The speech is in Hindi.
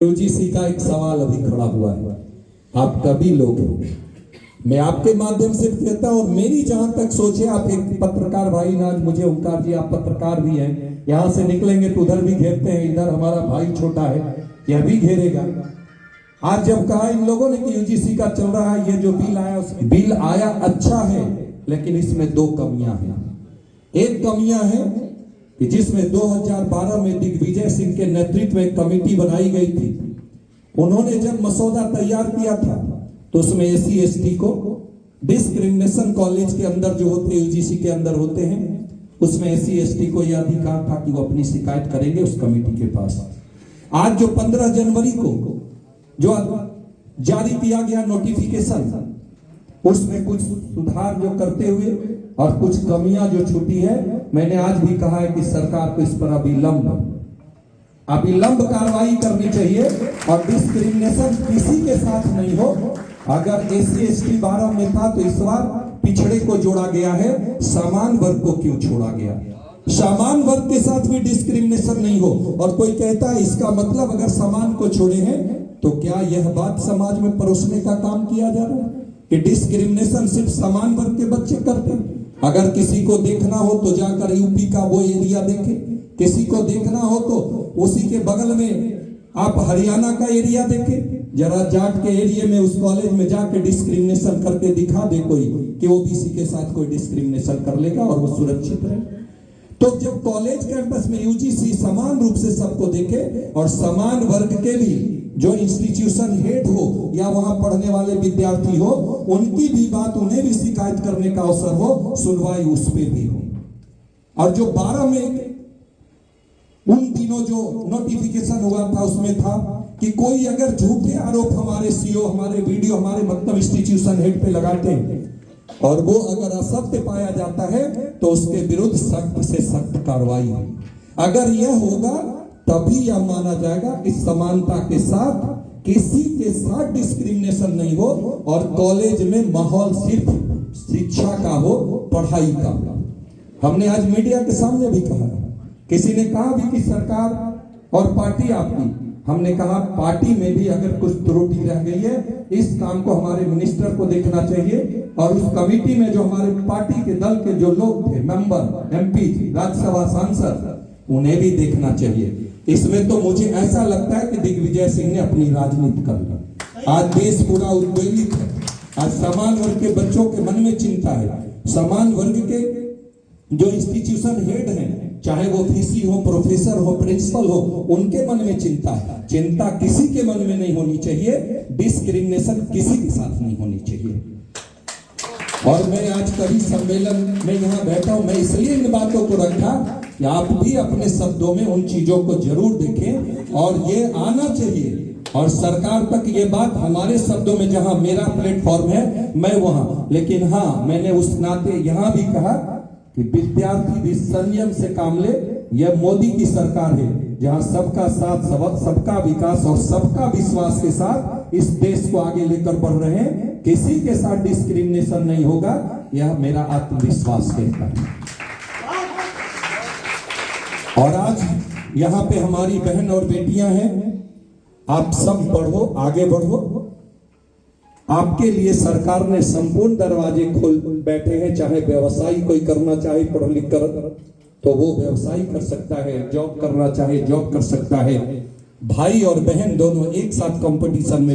यूजीसी का एक सवाल अभी खड़ा हुआ है। आप कभी लोग, मैं आपके माध्यम से कहता हूं, और मेरी जहां तक सोचे, आप एक पत्रकार भाई ना, मुझे ओंकार जी आप पत्रकार भी हैं, यहां से निकलेंगे तो उधर भी घेरते हैं, इधर हमारा भाई छोटा है यह भी घेरेगा। आज जब कहा इन लोगों ने कि यूजीसी का चल रहा है, ये जो बिल आया, उसमें बिल आया अच्छा है, लेकिन इसमें दो कमियां हैं। एक कमियां है कि जिसमें 2012 में दिग्विजय सिंह के नेतृत्व में कमेटी बनाई गई थी, उन्होंने जब मसौदा तैयार किया था तो उसमें एससी एसटी को डिस्क्रिमिनेशन कॉलेज के अंदर जो होते हैं, यूजीसी के अंदर होते हैं, उसमें एससी एसटी को यह अधिकार था कि वो अपनी शिकायत करेंगे उस कमेटी के पास। आज जो 15 जनवरी को जो जारी किया गया नोटिफिकेशन, उसमें कुछ सुधार जो करते हुए और कुछ कमियां जो छूटी है, मैंने आज भी कहा है कि सरकार को इस पर अविलंब कार्रवाई करनी चाहिए और डिस्क्रिमिनेशन किसी के साथ नहीं हो। अगर एससी एसटी 12 में था तो इस बार पिछड़े को जोड़ा गया है, समान वर्ग को क्यों छोड़ा गया? समान वर्ग के साथ भी डिस्क्रिमिनेशन नहीं हो। और कोई कहता है इसका मतलब अगर समान को छोड़े हैं तो क्या यह बात समाज में परोसने का काम किया जा रहा है कि डिस्क्रिमिनेशन सिर्फ समान वर्ग के बच्चे करते हैं? अगर किसी को देखना हो तो जाकर यूपी का वो एरिया देखे, किसी को देखना हो तो उसी के बगल में आप हरियाणा का एरिया देखे, जरा जाट के एरिया में उस कॉलेज में जाके डिस्क्रिमिनेशन करके दिखा दे कोई कि ओबीसी के साथ कोई डिस्क्रिमिनेशन कर लेगा और वो सुरक्षित रहे। तो जब कॉलेज कैंपस में यूजीसी समान रूप से सबको देखे और समान वर्ग के भी जो इंस्टीट्यूशन हेड हो या वहां पढ़ने वाले विद्यार्थी हो, उनकी भी बात, उन्हें भी शिकायत करने का अवसर हो, सुनवाई उस पर भी हो। और जो 12 में उन दिनों जो नोटिफिकेशन हुआ था उसमें था कि कोई अगर झूठे आरोप हमारे सीओ, हमारे वीडियो, हमारे मतलब इंस्टीट्यूशन हेड पे लगाते हैं और वो अगर असत्य पाया जाता है तो उसके विरुद्ध सख्त से सख्त कार्रवाई हो। अगर यह होगा तभी यह माना जाएगा कि समानता के साथ किसी के साथ डिस्क्रिमिनेशन नहीं हो और कॉलेज में माहौल सिर्फ शिक्षा का हो, पढ़ाई का। हमने आज मीडिया के सामने भी कहा, किसी ने कहा भी कि सरकार और पार्टी आपकी, हमने कहा पार्टी में भी अगर कुछ त्रुटि रह गई है, इस काम को हमारे मिनिस्टर को देखना चाहिए और उस कमेटी में जो हमारे पार्टी के दल के जो लोग थे, मेंबर, एमपी, राज्यसभा सांसद, उन्हें भी देखना चाहिए। इसमें तो मुझे ऐसा लगता है कि दिग्विजय सिंह ने अपनी राजनीति कर ली। आज देश पूरा उद्वेलित है। आज समान वर्ग के बच्चों के मन में चिंता है, समान वर्ग के जो इंस्टीट्यूशन हेड हैं, चाहे वो वीसी हो, प्रोफेसर हो, प्रिंसिपल हो, उनके मन में चिंता है। चिंता किसी के मन में नहीं होनी चाहिए, डिस्क्रिमिनेशन किसी के साथ नहीं होनी चाहिए। और मैं आज कवि सम्मेलन में यहाँ बैठा हूं, मैं इसलिए इन बातों को रखा कि आप भी अपने शब्दों में उन चीजों को जरूर देखें और ये आना चाहिए और सरकार तक ये बात हमारे शब्दों में, जहां मेरा प्लेटफॉर्म है मैं वहां। लेकिन हाँ, मैंने उस नाते यहां भी कहा कि विद्यार्थी भी संयम से काम ले। यह मोदी की सरकार है जहां सबका साथ, सबका विकास और सबका विश्वास के साथ इस देश को आगे लेकर बढ़ रहे हैं। किसी के साथ डिस्क्रिमिनेशन नहीं होगा, यह मेरा आत्मविश्वास कहता है। और आज यहाँ पे हमारी बहन और बेटियां हैं, आप सब बढ़ो, आगे बढ़ो। आपके लिए सरकार ने संपूर्ण दरवाजे खोल बैठे हैं। चाहे व्यवसाय कोई करना चाहे पढ़ लिख कर तो वो व्यवसाय कर सकता है, जॉब करना चाहे जॉब कर सकता है। भाई और बहन दोनों एक साथ कंपटीशन में